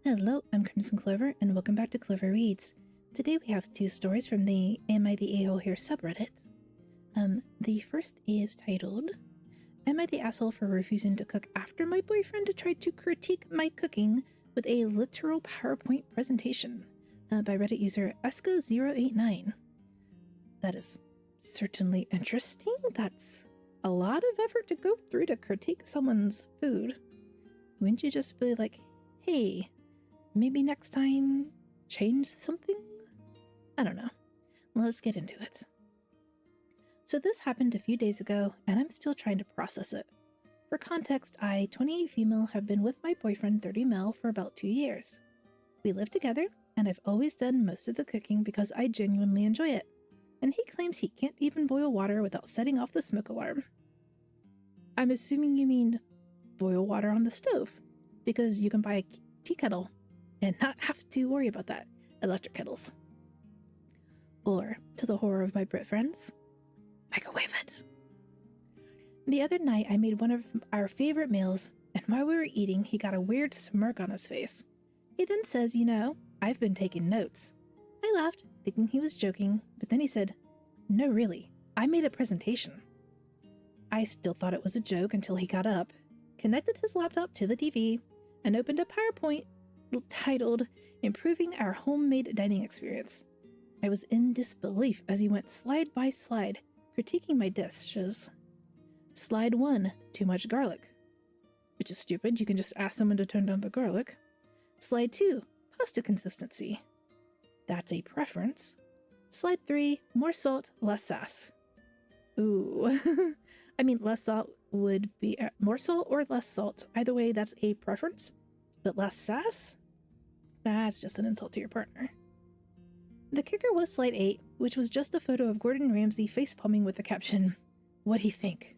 Hello, I'm Crimson Clover, and welcome back to Clover Reads. Today we have two stories from the Am I the A-hole here subreddit. The first is titled, Am I the asshole for refusing to cook after my boyfriend tried to critique my cooking with a literal PowerPoint presentation? By Reddit user Esco089. That is certainly interesting. That's a lot of effort to go through to critique someone's food. Wouldn't you just be like, hey, maybe next time change something? I don't know. Let's get into it. So this happened a few days ago, and I'm still trying to process it. For context, I, 28 female, have been with my boyfriend, 30 male, for about 2 years. We live together, and I've always done most of the cooking because I genuinely enjoy it. And he claims he can't even boil water without setting off the smoke alarm. I'm assuming you mean boil water on the stove, because you can buy a tea kettle and not have to worry about that. Electric kettles. Or, to the horror of my Brit friends, microwave it. The other night, I made one of our favorite meals, and while we were eating, he got a weird smirk on his face. He then says, I've been taking notes. I laughed, thinking he was joking, but then he said, no, really, I made a presentation. I still thought it was a joke until he got up, connected his laptop to the TV, and opened a PowerPoint titled, Improving Our Homemade Dining Experience. I was in disbelief as he went slide by slide, critiquing my dishes. Slide 1, too much garlic. Which is stupid, you can just ask someone to turn down the garlic. Slide 2, pasta consistency. That's a preference. Slide 3, more salt, less sass. Ooh. I mean, less salt would be more salt or less salt. Either way, that's a preference. But less sass? That's just an insult to your partner. The kicker was slide 8, which was just a photo of Gordon Ramsay facepalming with the caption, "What do you think?"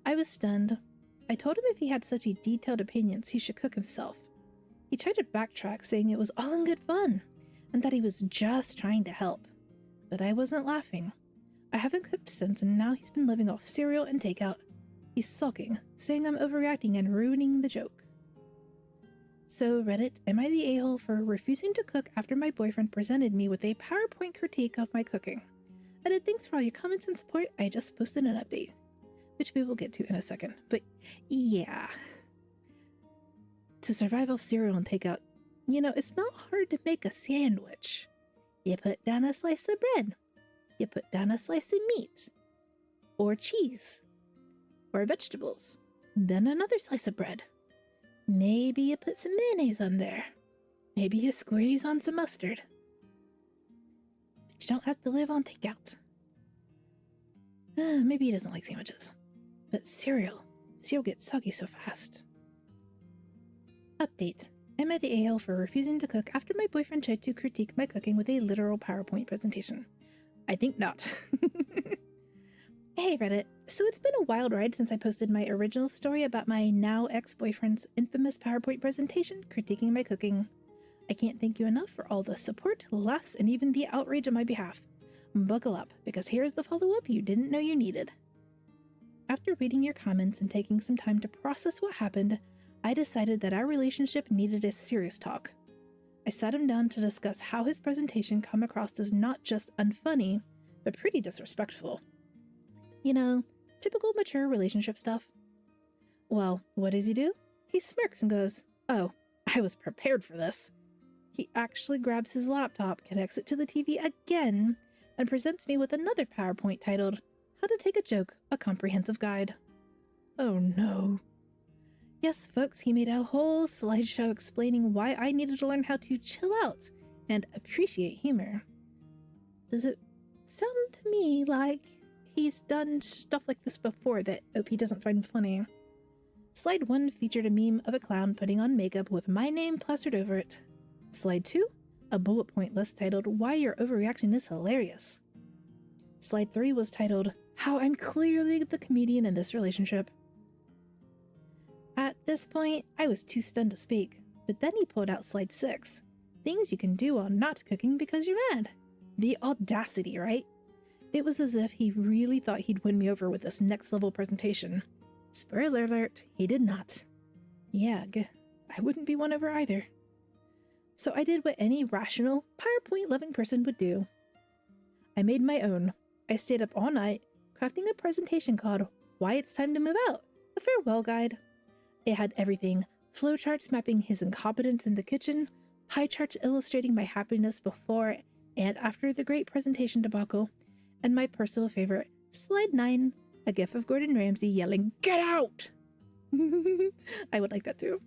I was stunned. I told him if he had such detailed opinions, he should cook himself. He tried to backtrack, saying it was all in good fun, and that he was just trying to help. But I wasn't laughing. I haven't cooked since, and now he's been living off cereal and takeout. He's sulking, saying I'm overreacting and ruining the joke. So Reddit, am I the a-hole for refusing to cook after my boyfriend presented me with a PowerPoint critique of my cooking? And thanks for all your comments and support. I just posted an update, which we will get to in a second. But yeah, to survive off cereal and takeout, it's not hard to make a sandwich. You put down a slice of bread. You put down a slice of meat, or cheese, or vegetables, then another slice of bread. Maybe you put some mayonnaise on there. Maybe you squeeze on some mustard. But you don't have to live on takeout. Maybe he doesn't like sandwiches. But cereal gets soggy so fast. Update. Am I the a-hole for refusing to cook after my boyfriend tried to critique my cooking with a literal PowerPoint presentation? I think not. Hey Reddit, so it's been a wild ride since I posted my original story about my now ex-boyfriend's infamous PowerPoint presentation critiquing my cooking. I can't thank you enough for all the support, laughs, and even the outrage on my behalf. Buckle up, because here's the follow-up you didn't know you needed. After reading your comments and taking some time to process what happened, I decided that our relationship needed a serious talk. I sat him down to discuss how his presentation come across as not just unfunny, but pretty disrespectful. Typical mature relationship stuff. Well, what does he do? He smirks and goes, "Oh, I was prepared for this." He actually grabs his laptop, connects it to the TV again, and presents me with another PowerPoint titled, How to Take a Joke, a Comprehensive Guide. Oh no. Yes, folks, he made a whole slideshow explaining why I needed to learn how to chill out and appreciate humor. Does it sound to me like he's done stuff like this before that OP doesn't find funny? Slide 1 featured a meme of a clown putting on makeup with my name plastered over it. Slide 2, a bullet point list titled, Why Your Overreaction is Hilarious. Slide 3 was titled, How I'm Clearly the Comedian in This Relationship. At this point, I was too stunned to speak, but then he pulled out slide 6. Things you can do while not cooking because you're mad. The audacity, right? It was as if he really thought he'd win me over with this next level presentation. Spoiler alert, he did not. Yag. I wouldn't be one over either. So I did what any rational, PowerPoint-loving person would do. I made my own. I stayed up all night, crafting a presentation called Why It's Time to Move Out, a farewell guide. It had everything: flowcharts mapping his incompetence in the kitchen, pie charts illustrating my happiness before and after the great presentation debacle, and my personal favorite, slide 9, a gif of Gordon Ramsay yelling, "Get out!" I would like that too.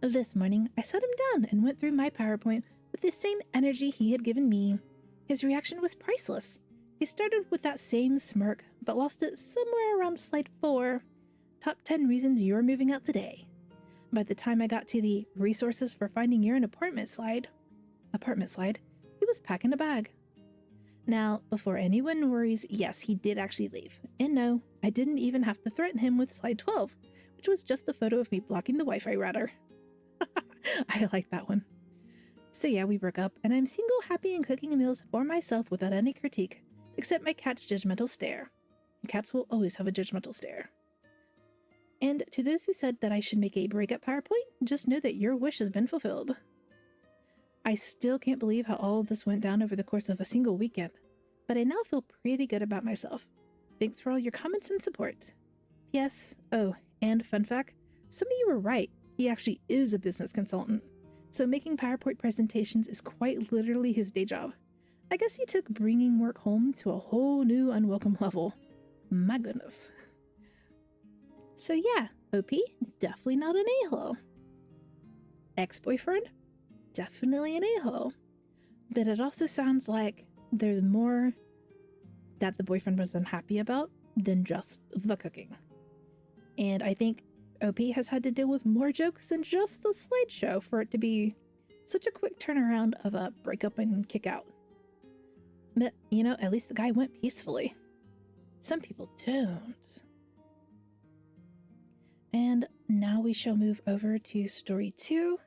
This morning, I sat him down and went through my PowerPoint with the same energy he had given me. His reaction was priceless. He started with that same smirk, but lost it somewhere around slide 4. Top 10 reasons you're moving out today. By the time I got to the resources for finding your apartment slide, he was packing a bag. Now, before anyone worries, yes, he did actually leave. And no, I didn't even have to threaten him with slide 12, which was just a photo of me blocking the Wi-Fi router. I like that one. So yeah, we broke up, and I'm single, happy, and cooking meals for myself without any critique, except my cat's judgmental stare. Cats will always have a judgmental stare. And to those who said that I should make a breakup PowerPoint, just know that your wish has been fulfilled. I still can't believe how all of this went down over the course of a single weekend, but I now feel pretty good about myself. Thanks for all your comments and support. P.S. Oh, and fun fact, some of you were right. He actually is a business consultant, so making PowerPoint presentations is quite literally his day job. I guess he took bringing work home to a whole new unwelcome level. My goodness. So yeah, OP, definitely not an a-hole. Ex-boyfriend? Definitely an a-hole. But it also sounds like there's more that the boyfriend was unhappy about than just the cooking. And I think OP has had to deal with more jokes than just the slideshow for it to be such a quick turnaround of a breakup and kick out. But, you know, at least the guy went peacefully. Some people don't. And now we shall move over to story 2.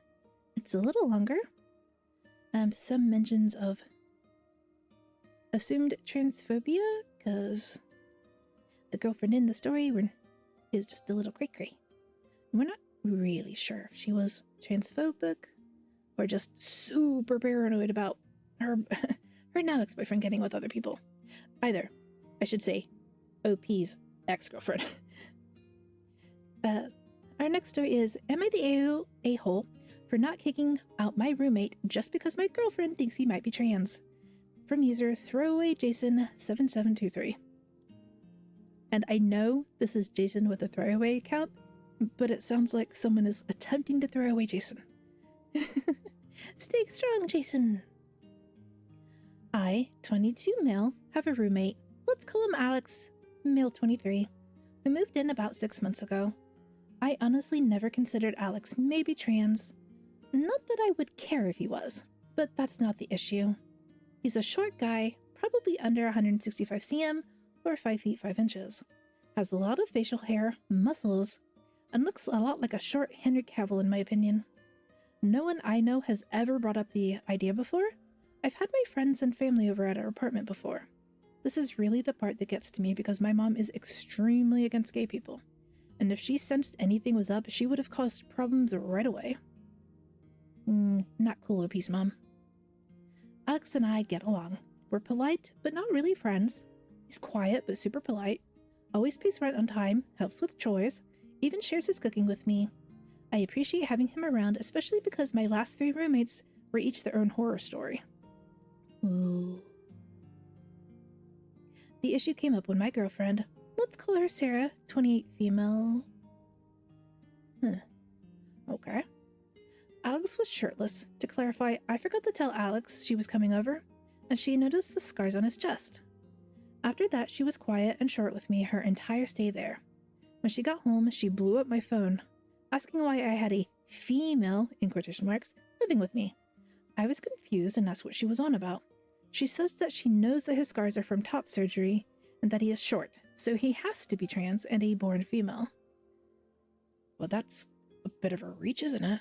It's a little longer. Some mentions of assumed transphobia, because the girlfriend in the story is just a little cray-cray. We're not really sure if she was transphobic or just super paranoid about her now ex-boyfriend getting with other people. Either, I should say, OP's ex-girlfriend. Our next story is, am I the a-hole for not kicking out my roommate just because my girlfriend thinks he might be trans? From user throwawayjason7723. And I know this is Jason with a throwaway account, but it sounds like someone is attempting to throw away Jason. Stay strong, Jason. I, 22 male, have a roommate. Let's call him Alex, male 23, who moved in about 6 months ago. I honestly never considered Alex maybe trans. Not that I would care if he was, but that's not the issue. He's a short guy, probably under 165 cm or 5 feet 5 inches. Has a lot of facial hair, muscles, and looks a lot like a short Henry Cavill in my opinion. No one I know has ever brought up the idea before. I've had my friends and family over at our apartment before. This is really the part that gets to me because my mom is extremely against gay people. And if she sensed anything was up, she would have caused problems right away. Not cool, OP's mom. Alex and I get along. We're polite, but not really friends. He's quiet, but super polite. Always pays rent on time, helps with chores, even shares his cooking with me. I appreciate having him around, especially because my last 3 roommates were each their own horror story. Ooh. The issue came up when my girlfriend, let's call her Sarah, 28 female. Okay. Alex was shirtless. To clarify, I forgot to tell Alex she was coming over, and she noticed the scars on his chest. After that, she was quiet and short with me her entire stay there. When she got home, she blew up my phone, asking why I had a female, in quotation marks, living with me. I was confused and asked what she was on about. She says that she knows that his scars are from top surgery and that he is short, so he has to be trans and a born female. Well, that's a bit of a reach, isn't it?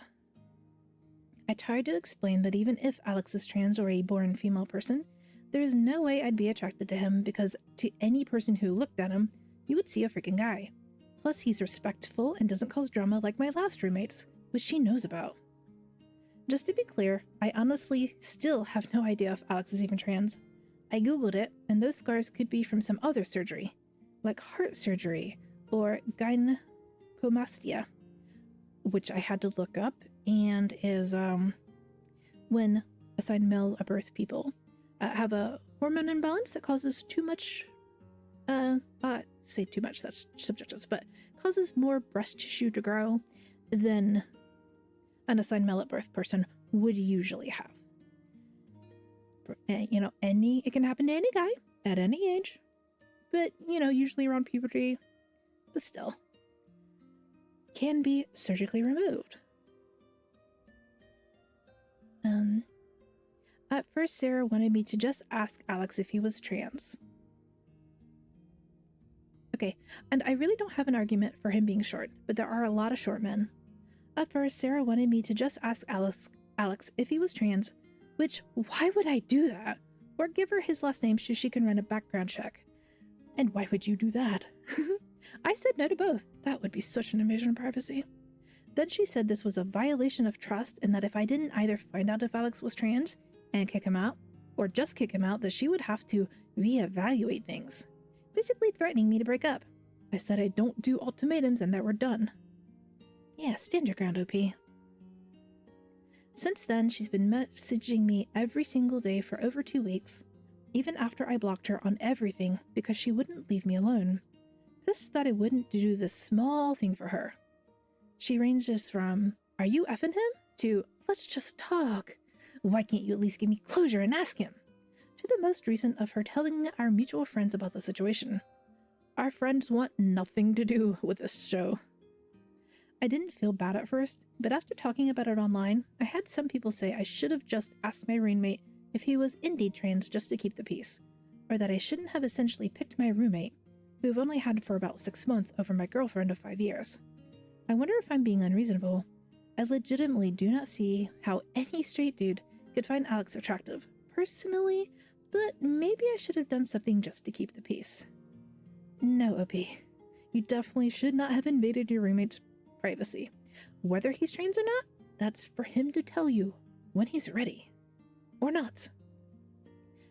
I tried to explain that even if Alex is trans or a born female person, there is no way I'd be attracted to him because to any person who looked at him, you would see a freaking guy. Plus, he's respectful and doesn't cause drama like my last roommates, which she knows about. Just to be clear, I honestly still have no idea if Alex is even trans. I googled it, and those scars could be from some other surgery, like heart surgery or gynecomastia, which I had to look up, and is when assigned male at birth people have a hormone imbalance that causes too much, say too much, that's subjective, but causes more breast tissue to grow than an assigned male at birth person would usually have. You know, it can happen to any guy at any age, but, you know, usually around puberty, but still, can be surgically removed. At first, Sarah wanted me to just ask Alex if he was trans. Okay, and I really don't have an argument for him being short, but there are a lot of short men. At first, Sarah wanted me to just ask Alex if he was trans, which, why would I do that? Or give her his last name so she can run a background check. And why would you do that? I said no to both. That would be such an invasion of privacy. Then she said this was a violation of trust and that if I didn't either find out if Alex was trans and kick him out, or just kick him out, that she would have to reevaluate things. Basically threatening me to break up. I said I don't do ultimatums and that we're done. Yeah, stand your ground, OP. Since then, she's been messaging me every single day for over 2 weeks, even after I blocked her on everything because she wouldn't leave me alone. Pissed that I wouldn't do this small thing for her. She ranges from, "Are you effing him?" to, "Let's just talk. Why can't you at least give me closure and ask him?" to the most recent of her telling our mutual friends about the situation. Our friends want nothing to do with this show. I didn't feel bad at first, but after talking about it online, I had some people say I should have just asked my roommate if he was indeed trans just to keep the peace, or that I shouldn't have essentially picked my roommate, who I've only had for about 6 months over my girlfriend of 5 years. I wonder if I'm being unreasonable. I legitimately do not see how any straight dude could find Alex attractive, personally, but maybe I should have done something just to keep the peace. No, OP. You definitely should not have invaded your roommate's privacy. Whether he's trans or not, that's for him to tell you when he's ready. Or not.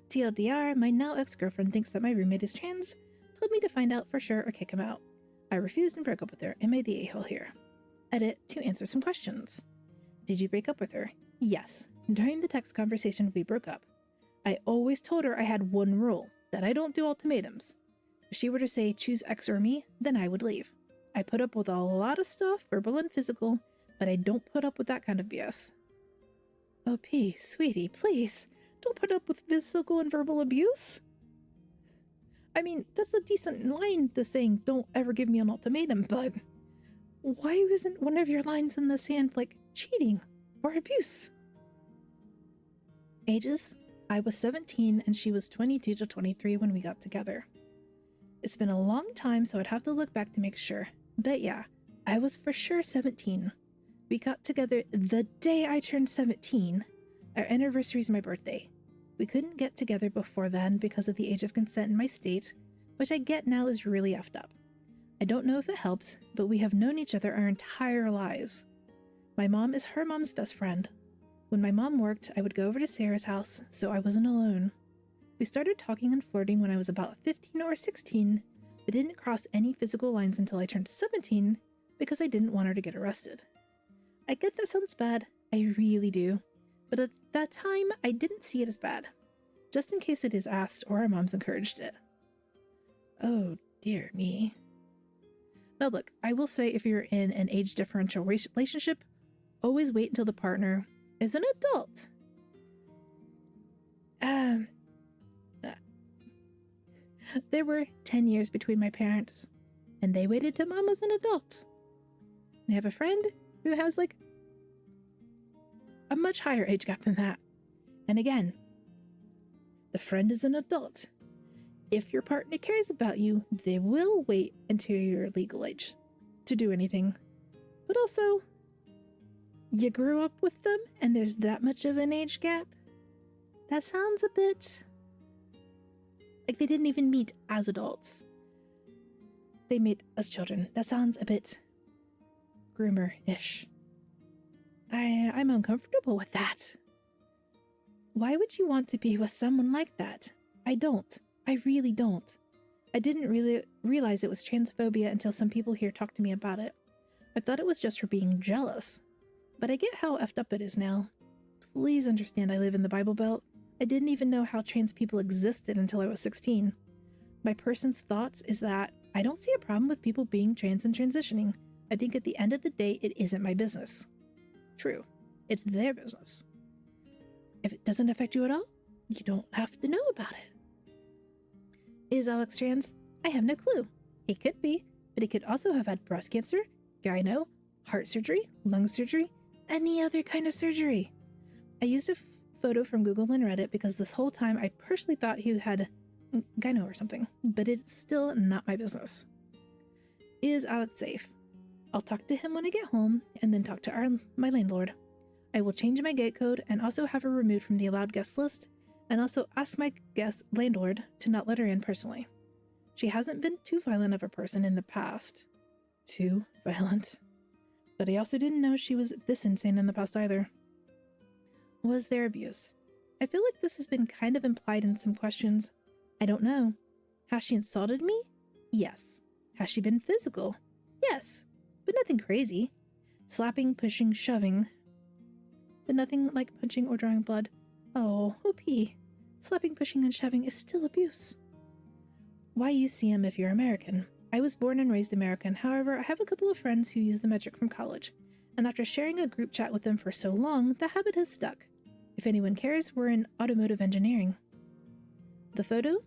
TLDR, my now ex-girlfriend thinks that my roommate is trans, told me to find out for sure or kick him out. I refused and broke up with her. Am I the a-hole here? Edit to answer some questions. Did you break up with her? Yes. During the text conversation, we broke up. I always told her I had one rule, that I don't do ultimatums. If she were to say choose X or me, then I would leave. I put up with a lot of stuff, verbal and physical, but I don't put up with that kind of BS. OP, sweetie, please, don't put up with physical and verbal abuse. I mean, that's a decent line to saying don't ever give me an ultimatum, but why isn't one of your lines in the sand like cheating or abuse? Ages? I was 17 and she was 22 to 23 when we got together. It's been a long time, so I'd have to look back to make sure. But yeah, I was for sure 17. We got together the day I turned 17. Our anniversary is my birthday. We couldn't get together before then because of the age of consent in my state, which I get now is really effed up. I don't know if it helps, but we have known each other our entire lives. My mom is her mom's best friend. When my mom worked, I would go over to Sarah's house, so I wasn't alone. We started talking and flirting when I was about 15 or 16, but didn't cross any physical lines until I turned 17 because I didn't want her to get arrested. I get that sounds bad, I really do, but at that time, I didn't see it as bad, just in case it is asked or our moms encouraged it. Oh, dear me. Now look, I will say if you're in an age differential relationship, always wait until the partner is an adult. There were 10 years between my parents, and they waited till mom was an adult. I have a friend who has like a much higher age gap than that. And again, the friend is an adult. If your partner cares about you, they will wait until you're legal age to do anything. But also, you grew up with them and there's that much of an age gap? That sounds a bit like they didn't even meet as adults. They met as children. That sounds a bit groomer-ish. I'm uncomfortable with that. Why would you want to be with someone like that? I don't. I really don't. I didn't really realize it was transphobia until some people here talked to me about it. I thought it was just for being jealous. But I get how effed up it is now. Please understand I live in the Bible Belt. I didn't even know how trans people existed until I was 16. My person's thoughts is that I don't see a problem with people being trans and transitioning. I think at the end of the day, it isn't my business. True. It's their business. If it doesn't affect you at all, you don't have to know about it. Is Alex trans? I have no clue. He could be, but he could also have had breast cancer, gyno, heart surgery, lung surgery, any other kind of surgery. I used a photo from Google and Reddit because this whole time I personally thought he had gyno or something, but it's still not my business. Is Alex safe? I'll talk to him when I get home and then talk to my landlord. I will change my gate code and also have her removed from the allowed guest list, and also ask my landlord to not let her in personally. She hasn't been too violent of a person in the past. Too violent. But I also didn't know she was this insane in the past either. Was there abuse? I feel like this has been kind of implied in some questions. I don't know. Has she insulted me? Yes. Has she been physical? Yes. But nothing crazy. Slapping, pushing, shoving. But nothing like punching or drawing blood. Oh, OP. Slapping, pushing, and shoving is still abuse. Why use CM if you're American? I was born and raised American. However, I have a couple of friends who use the metric from college. And after sharing a group chat with them for so long, the habit has stuck. If anyone cares, we're in automotive engineering. The photo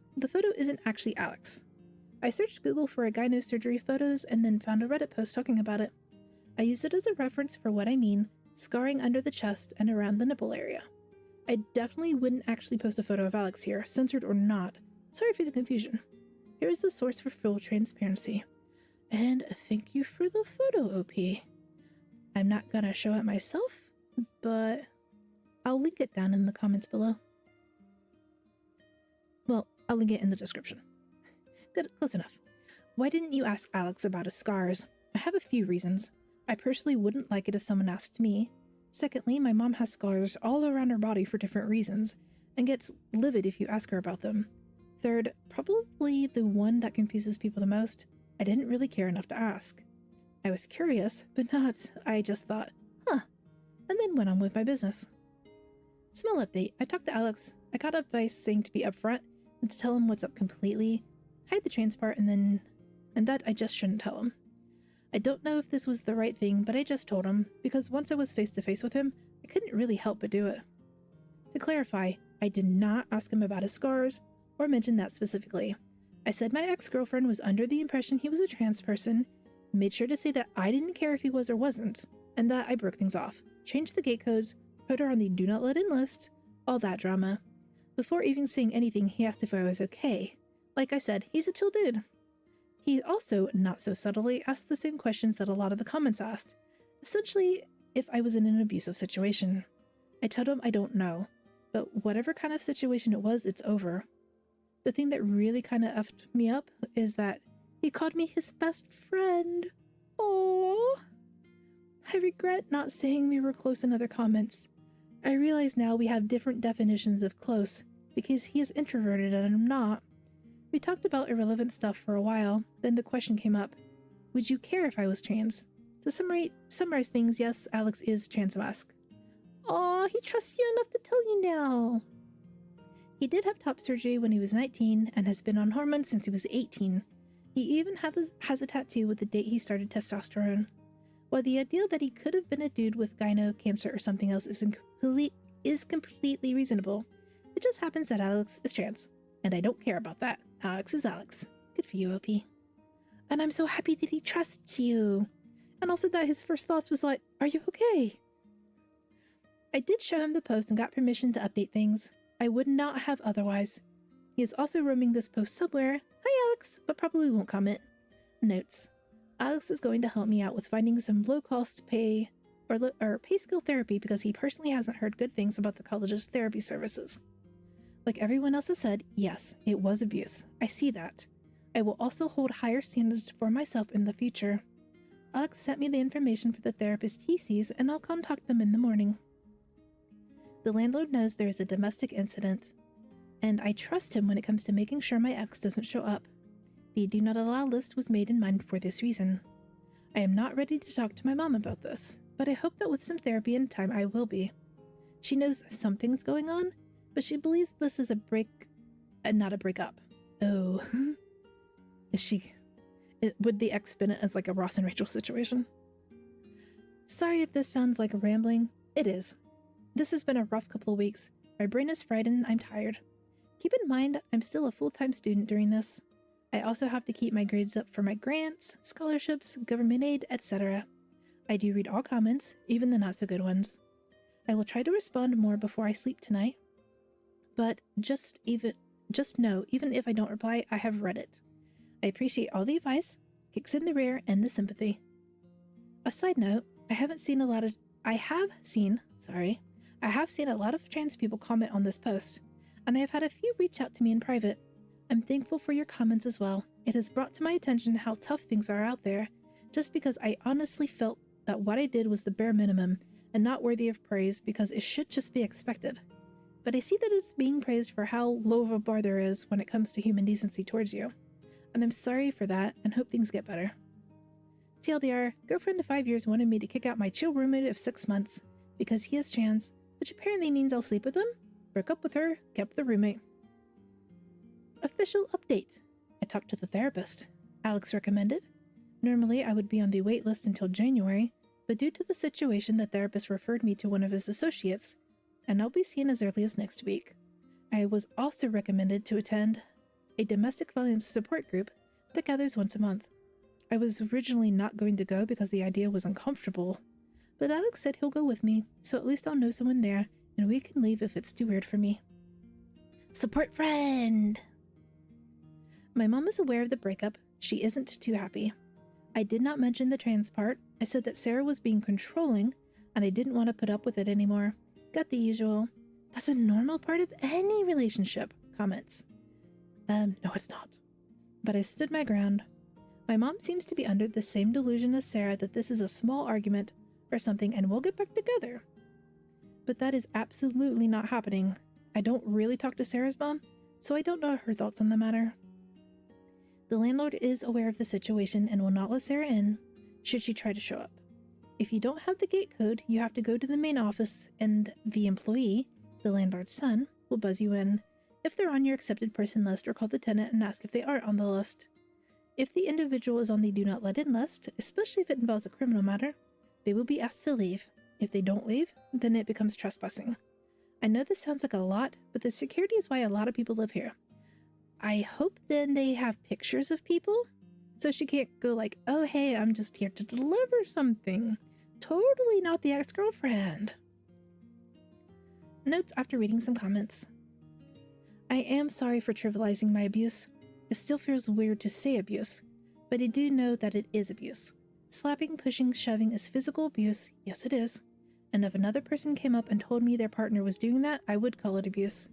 isn't actually Alex. I searched Google for a gyno surgery photos and then found a Reddit post talking about it. I used it as a reference for what I mean, scarring under the chest and around the nipple area. I definitely wouldn't actually post a photo of Alex here, censored or not. Sorry for the confusion. Here is the source for full transparency. And thank you for the photo, OP. I'm not gonna show it myself, but I'll link it down in the comments below. Well, I'll link it in the description. Good, close enough. Why didn't you ask Alex about his scars? I have a few reasons. I personally wouldn't like it if someone asked me. Secondly, my mom has scars all around her body for different reasons, and gets livid if you ask her about them. Third, probably the one that confuses people the most, I didn't really care enough to ask. I was curious, but not, I just thought, huh, and then went on with my business. Small update, I talked to Alex. I got advice saying to be upfront and to tell him what's up completely, hide the trans part, and that I just shouldn't tell him. I don't know if this was the right thing, but I just told him, because once I was face to face with him, I couldn't really help but do it. To clarify, I did not ask him about his scars, or mention that specifically. I said my ex-girlfriend was under the impression he was a trans person, made sure to say that I didn't care if he was or wasn't, and that I broke things off, changed the gate codes, put her on the do not let in list, all that drama. Before even saying anything, he asked if I was okay. Like I said, he's a chill dude. He also, not so subtly, asked the same questions that a lot of the comments asked. Essentially, if I was in an abusive situation. I told him I don't know, but whatever kind of situation it was, it's over. The thing that really kind of effed me up is that he called me his best friend. Aww. I regret not saying we were close in other comments. I realize now we have different definitions of close, because he is introverted and I'm not. We talked about irrelevant stuff for a while, then the question came up. Would you care if I was trans? To summarize things, yes, Alex is trans-mask. Aw, he trusts you enough to tell you now. He did have top surgery when he was 19 and has been on hormones since he was 18. He even has a tattoo with the date he started testosterone. While the idea that he could have been a dude with gyno, cancer, or something else is completely reasonable, it just happens that Alex is trans, and I don't care about that. Alex is Alex. Good for you, OP. And I'm so happy that he trusts you. And also that his first thoughts was like, are you okay? I did show him the post and got permission to update things. I would not have otherwise. He is also roaming this post somewhere. Hi, Alex, but probably won't comment. Notes. Alex is going to help me out with finding some low-cost pay or pay skill therapy because he personally hasn't heard good things about the college's therapy services. Like everyone else has said, yes, it was abuse. I see that. I will also hold higher standards for myself in the future. Alex sent me the information for the therapist he sees, and I'll contact them in the morning. The landlord knows there is a domestic incident, and I trust him when it comes to making sure my ex doesn't show up. The do not allow list was made in mind for this reason. I am not ready to talk to my mom about this, but I hope that with some therapy and time I will be. She knows something's going on, but she believes this is a break, not a breakup. Oh, would the ex spin it as like a Ross and Rachel situation? Sorry if this sounds like rambling. It is. This has been a rough couple of weeks. My brain is fried and I'm tired. Keep in mind, I'm still a full-time student during this. I also have to keep my grades up for my grants, scholarships, government aid, etc. I do read all comments, even the not-so-good ones. I will try to respond more before I sleep tonight. But just know, even if I don't reply, I have read it. I appreciate all the advice, kicks in the rear, and the sympathy. A side note, I have seen a lot of trans people comment on this post, and I have had a few reach out to me in private. I'm thankful for your comments as well. It has brought to my attention how tough things are out there, just because I honestly felt that what I did was the bare minimum and not worthy of praise because it should just be expected. But I see that it's being praised for how low of a bar there is when it comes to human decency towards you. And I'm sorry for that and hope things get better. TLDR, girlfriend of 5 years wanted me to kick out my chill roommate of 6 months because he is trans, which apparently means I'll sleep with him. Broke up with her, kept the roommate. Official update. I talked to the therapist. Alex recommended. Normally I would be on the wait list until January, but due to the situation, the therapist referred me to one of his associates, and I'll be seen as early as next week. I was also recommended to attend a domestic violence support group that gathers once a month. I was originally not going to go because the idea was uncomfortable, but Alex said he'll go with me, so at least I'll know someone there, and we can leave if it's too weird for me. Support friend! My mom is aware of the breakup. She isn't too happy. I did not mention the trans part. I said that Sarah was being controlling, and I didn't want to put up with it anymore. Got the usual, that's a normal part of any relationship, comments. No, it's not. But I stood my ground. My mom seems to be under the same delusion as Sarah that this is a small argument or something and we'll get back together. But that is absolutely not happening. I don't really talk to Sarah's mom, so I don't know her thoughts on the matter. The landlord is aware of the situation and will not let Sarah in should she try to show up. If you don't have the gate code, you have to go to the main office and the employee, the landlord's son, will buzz you in if they're on your accepted person list or call the tenant and ask if they aren't on the list. If the individual is on the do not let in list, especially if it involves a criminal matter, they will be asked to leave. If they don't leave, then it becomes trespassing. I know this sounds like a lot, but the security is why a lot of people live here. I hope then they have pictures of people, so she can't go like, oh hey, I'm just here to deliver something. Totally not the ex-girlfriend. Notes after reading some comments. I am sorry for trivializing my abuse. It still feels weird to say abuse, but I do know that it is abuse. Slapping, pushing, shoving is physical abuse, yes it is. And if another person came up and told me their partner was doing that, I would call it abuse.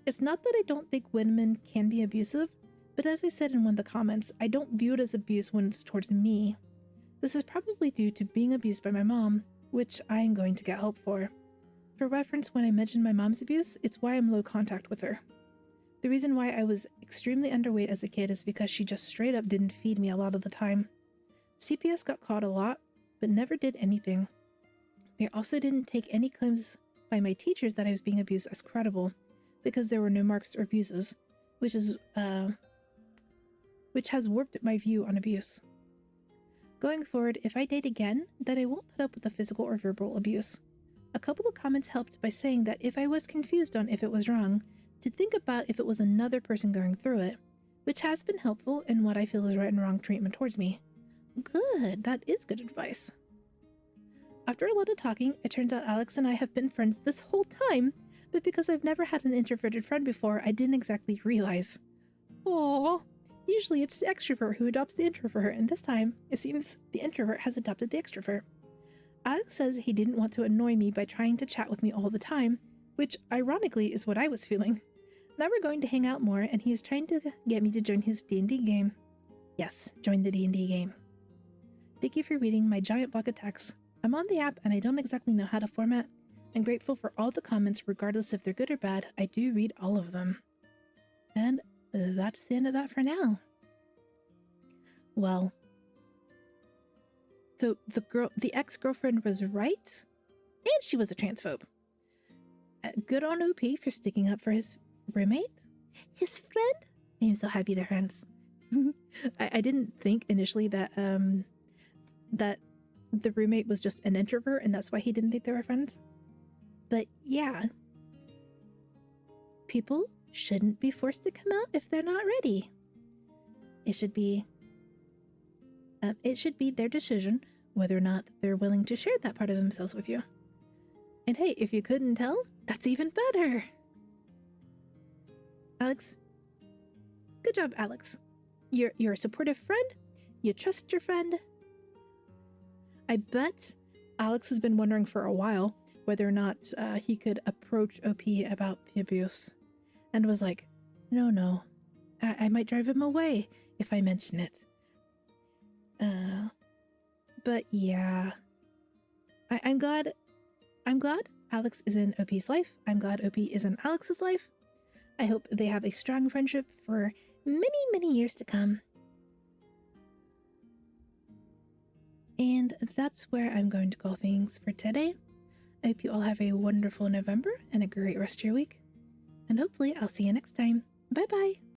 It's not that I don't think women can be abusive, but as I said in one of the comments, I don't view it as abuse when it's towards me. This is probably due to being abused by my mom, which I am going to get help for. For reference, when I mention my mom's abuse, it's why I'm low contact with her. The reason why I was extremely underweight as a kid is because she just straight up didn't feed me a lot of the time. CPS got caught a lot, but never did anything. They also didn't take any claims by my teachers that I was being abused as credible, because there were no marks or abuses, which has warped my view on abuse. Going forward, if I date again, then I won't put up with the physical or verbal abuse. A couple of comments helped by saying that if I was confused on if it was wrong, to think about if it was another person going through it, which has been helpful in what I feel is right and wrong treatment towards me. Good, that is good advice. After a lot of talking, it turns out Alex and I have been friends this whole time, but because I've never had an introverted friend before, I didn't exactly realize. Aww. Usually it's the extrovert who adopts the introvert, and this time, it seems the introvert has adopted the extrovert. Alex says he didn't want to annoy me by trying to chat with me all the time, which ironically is what I was feeling. Now we're going to hang out more, and he is trying to get me to join his D&D game. Yes, join the D&D game. Thank you for reading my giant block of text. I'm on the app and I don't exactly know how to format. I'm grateful for all the comments, regardless if they're good or bad. I do read all of them. And that's the end of that for now. Well, so the ex-girlfriend was right, and she was a transphobe. Good on OP for sticking up for his roommate, his friend. I'm so happy they're friends. I didn't think initially that that the roommate was just an introvert and that's why he didn't think they were friends. But yeah, people shouldn't be forced to come out if they're not ready. It should be their decision whether or not they're willing to share that part of themselves with you. And hey, if you couldn't tell, that's even better. Alex, good job, Alex. You're a supportive friend. You trust your friend. I bet Alex has been wondering for a while whether or not he could approach OP about the abuse, and was like, no, I might drive him away if I mention it. But yeah, I'm glad Alex is in OP's life. I'm glad OP is in Alex's life. I hope they have a strong friendship for many, many years to come. And that's where I'm going to call things for today. I hope you all have a wonderful November and a great rest of your week. And hopefully I'll see you next time. Bye-bye.